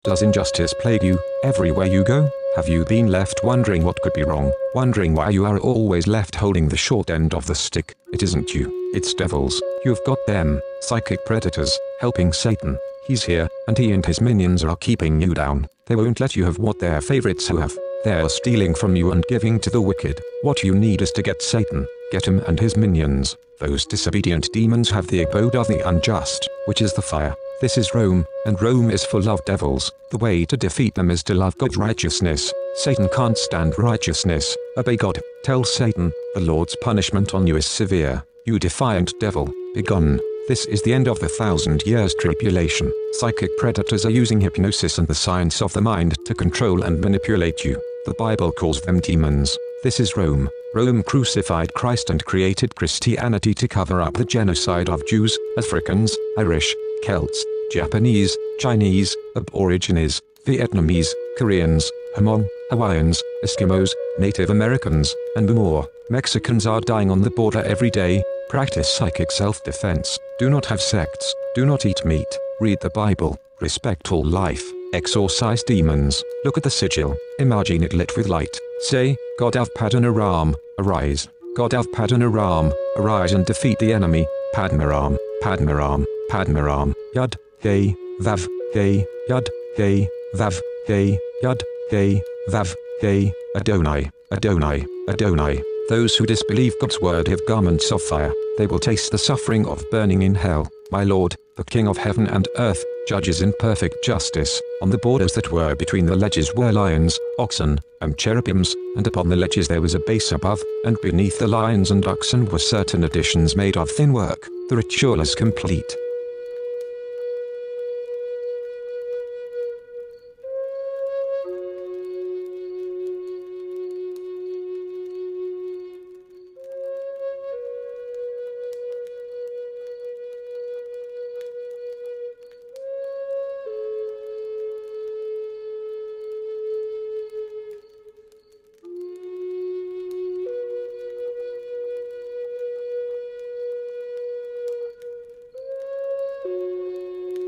Does injustice plague you everywhere you go? Have you been left wondering what could be wrong? Wondering why you are always left holding the short end of the stick? It isn't you, it's devils. You've got them, psychic predators, helping Satan. He's here, and he and his minions are keeping you down. They won't let you have what their favorites have. They're stealing from you and giving to the wicked. What you need is to get Satan, get him and his minions. Those disobedient demons have the abode of the unjust, which is the fire. This is Rome, and Rome is full of devils. The way to defeat them is to love God's righteousness. Satan can't stand righteousness. Obey God. Tell Satan, the Lord's punishment on you is severe. You defiant devil, begone. This is the end of the 1,000 years tribulation. Psychic predators are using hypnosis and the science of the mind to control and manipulate you. The Bible calls them demons. This is Rome. Rome crucified Christ and created Christianity to cover up the genocide of Jews, Africans, Irish, Celts, Japanese, Chinese, Aborigines, Vietnamese, Koreans, Hmong, Hawaiians, Eskimos, Native Americans, and more. Mexicans are dying on the border every day. Practice psychic self-defense. Do not have sex. Do not eat meat. Read the Bible. Respect all life. Exorcise demons. Look at the sigil. Imagine it lit with light. Say, God of Padanaram, arise. God of Padanaram, arise and defeat the enemy. Padmaram, Padmaram, Padmaram. Yud, Hey, Vav, Hey, Yud, Hey, Vav, Hey, Yud, Hey, Vav, Hey, Adonai, Adonai, Adonai. Those who disbelieve God's word have garments of fire. They will taste the suffering of burning in hell. My Lord, the King of heaven and earth, judges in perfect justice. On the borders that were between the ledges were lions, oxen, and cherubims, and upon the ledges there was a base above, and beneath the lions and oxen were certain additions made of thin work. The ritual is complete.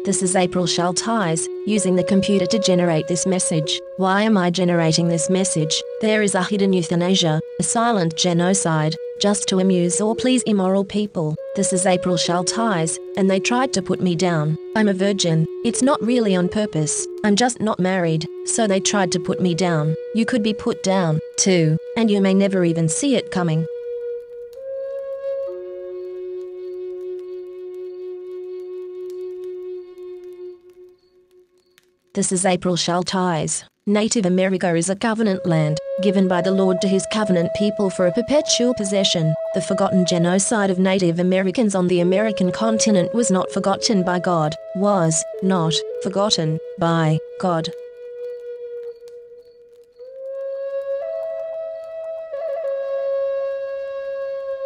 This is April Schulthies, using the computer to generate this message. Why am I generating this message? There is a hidden euthanasia, a silent genocide, just to amuse or please immoral people. This is April Schulthies, and they tried to put me down. I'm a virgin. It's not really on purpose. I'm just not married, so they tried to put me down. You could be put down, too, and you may never even see it coming. This is April Schulthies. Native America is a covenant land, given by the Lord to his covenant people for a perpetual possession. The forgotten genocide of Native Americans on the American continent was not forgotten by God, was not forgotten by God.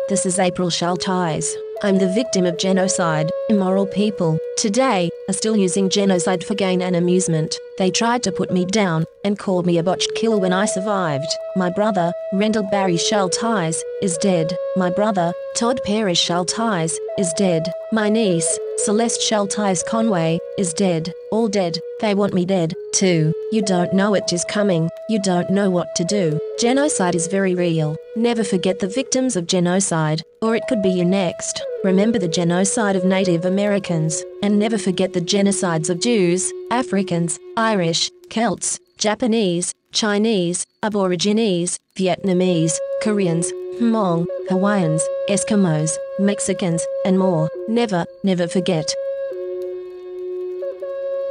This is April Schulthies. I'm the victim of genocide. Immoral people, today, are still using genocide for gain and amusement. They tried to put me down, and called me a botched kill when I survived. My brother, Rendell Barry Schulthies, is dead. My brother, Todd Perry Schulthies, is dead. My niece, Celeste Schulthies Conway, is dead. All dead. They want me dead, too. You don't know it is coming. You don't know what to do. Genocide is very real. Never forget the victims of genocide, or it could be you next. Remember the genocide of Native Americans, and never forget the genocides of Jews, Africans, Irish, Celts, Japanese, Chinese, Aborigines, Vietnamese, Koreans, Hmong, Hawaiians, Eskimos, Mexicans, and more. Never, never forget.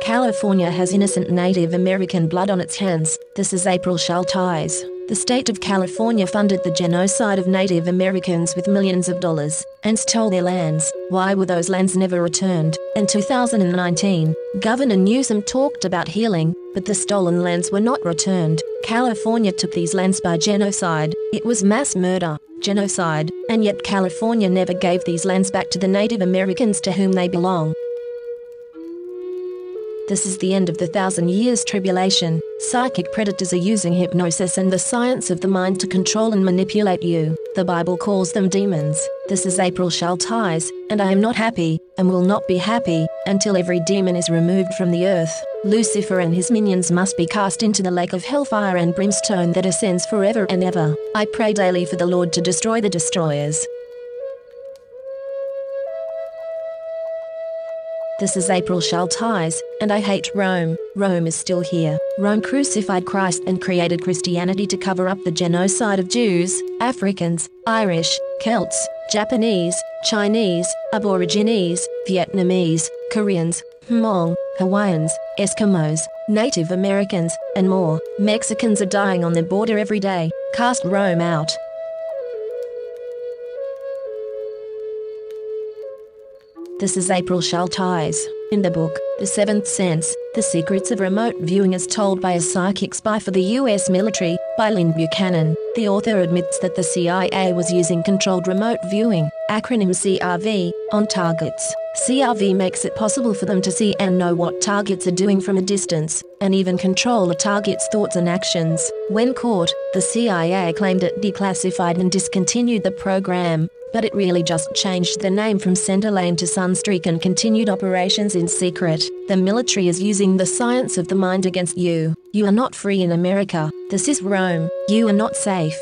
California has innocent Native American blood on its hands. This is April Schulthies. The state of California funded the genocide of Native Americans with millions of dollars, and stole their lands. Why were those lands never returned? In 2019, Governor Newsom talked about healing, but the stolen lands were not returned. California took these lands by genocide. It was mass murder, genocide, and yet California never gave these lands back to the Native Americans to whom they belong. This is the end of the 1,000 years tribulation. Psychic predators are using hypnosis and the science of the mind to control and manipulate you. The Bible calls them demons. This is April Schulthies, and I am not happy, and will not be happy, until every demon is removed from the earth. Lucifer and his minions must be cast into the lake of hellfire and brimstone that ascends forever and ever. I pray daily for the Lord to destroy the destroyers. This is April Schulthies, and I hate Rome. Rome is still here. Rome crucified Christ and created Christianity to cover up the genocide of Jews, Africans, Irish, Celts, Japanese, Chinese, Aborigines, Vietnamese, Koreans, Hmong, Hawaiians, Eskimos, Native Americans, and more. Mexicans are dying on the border every day. Cast Rome out. This is April Schulthies. In the book, The Seventh Sense, The Secrets of Remote Viewing as Told by a Psychic Spy for the U.S. Military, by Lynn Buchanan, the author admits that the CIA was using controlled remote viewing, acronym CRV, on targets. CRV makes it possible for them to see and know what targets are doing from a distance, and even control a target's thoughts and actions. When caught, the CIA claimed it declassified and discontinued the program, but it really just changed the name from Centerlane to Sunstreak and continued operations in secret. The military is using the science of the mind against you. You are not free in America. This is Rome. You are not safe.